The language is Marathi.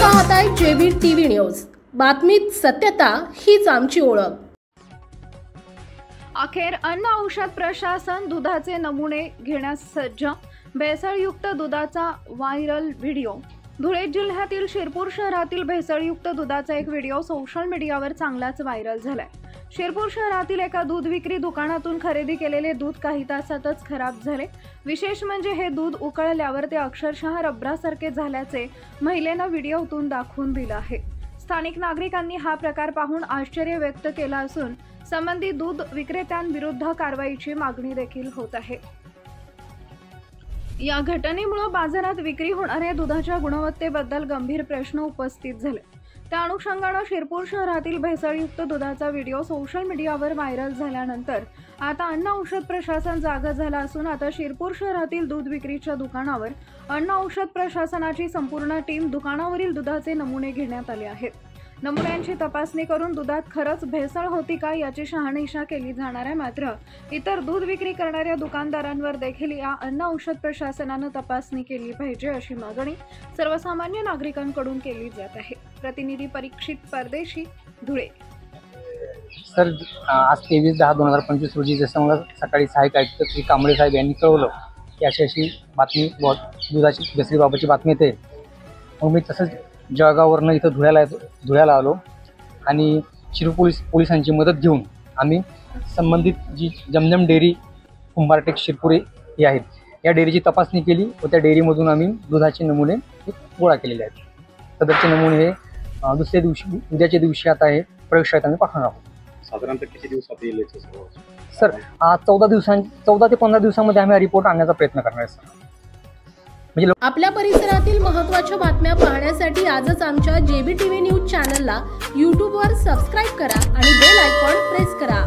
पाहताय जेबी टीव्ही न्यूज। बातमीत सत्यता हीच आमची ओळख। अखेर अन्न औषध प्रशासन दुधाचे नमुने घेण्यास सज्ज। भेसळयुक्त दुधाचा व्हायरल व्हिडिओ। धुळे जिल्ह्यातील शिरपूर शहरातील भेसळयुक्त दुधाचा एक व्हिडिओ सोशल मीडियावर चांगलाच व्हायरल झालाय। शिरपूर शहरातील एका दूध विक्री दुकानातून खरेदी केलेले दूध काही तासातच खराब झाले। विशेष म्हणजे हे दूध उकळल्यावर ते अक्षरशः रबरासारखे झाल्याचे महिलेने व्हिडिओतून दाखवून दिलं आहे। स्थानिक नागरिकांनी हा प्रकार पाहून आश्चर्य व्यक्त केलं असून संबंधित दूध विक्रेत्यांविरुद्ध कारवाईची मागणी देखील होत आहे। या घटनेमुळे बाजारात विक्री होणाऱ्या दुधाच्या गुणवत्तेबद्दल गंभीर प्रश्न उपस्थित झाले। त्या अनुषंगाने शिरपूर शहरातील भेसळयुक्त दुधाचा व्हिडिओ सोशल मीडियावर व्हायरल झाल्यानंतर आता अन्न औषध प्रशासन जागा झालं असून आता शिरपूर शहरातील दूध विक्रीच्या दुकानावर अन्न औषध प्रशासनाची संपूर्ण टीम दुकानावरील दुधाचे नमुने घेण्यात आले आहेत। नमुन्यांची तपासणी करून दुधात खरंच भेसळ होती का याची शहानिशा केली जाणार आहे। मात्र इतर दूध विक्री करणाऱ्या दुकानदारांवर देखील या अन्न औषध प्रशासनाने तपासणी केली पाहिजे अशी मागणी सर्वसामान्य नागरिकांकडून केली जात आहे। प्रतिनिधी परीक्षित परदेशी, धुळे। सर, आज 23/10/2025 रोजी जसं मला सकाळी सहाय्यक आयुक्त श्री कांबळे साहेब यांनी कळवलं की अशी बातमी दुधाची भेसळीबाबतची बातमी येते। मग मी तसंच जळगाववरनं इथं धुळ्याला आलो आणि शिरपूर पोलिसांची मदत घेऊन आम्ही संबंधित जी जमजम डेअरी कुंभारटेक शिरपूर ही आहेत या डेअरीची तपासणी केली व त्या डेअरीमधून आम्ही दुधाचे नमुने गोळा केलेले आहेत। सदरचे नमुने हे उद्याच्या दिवशी आता हे प्रयोगशाळेत आम्ही पाठवणार आहोत। साधारणतः किती दिवसात येईल? सर, 14 ते 15 दिवसांमध्ये आम्ही हा रिपोर्ट आणण्याचा प्रयत्न करणार आहे सर। आपल्या परिसरातील महत्त्वाच्या बातम्या पाहण्यासाठी आजच आमच्या जेबी टीव्ही न्यूज चॅनलला YouTube वर सबस्क्राइब करा आणि बेल आयकॉन प्रेस करा।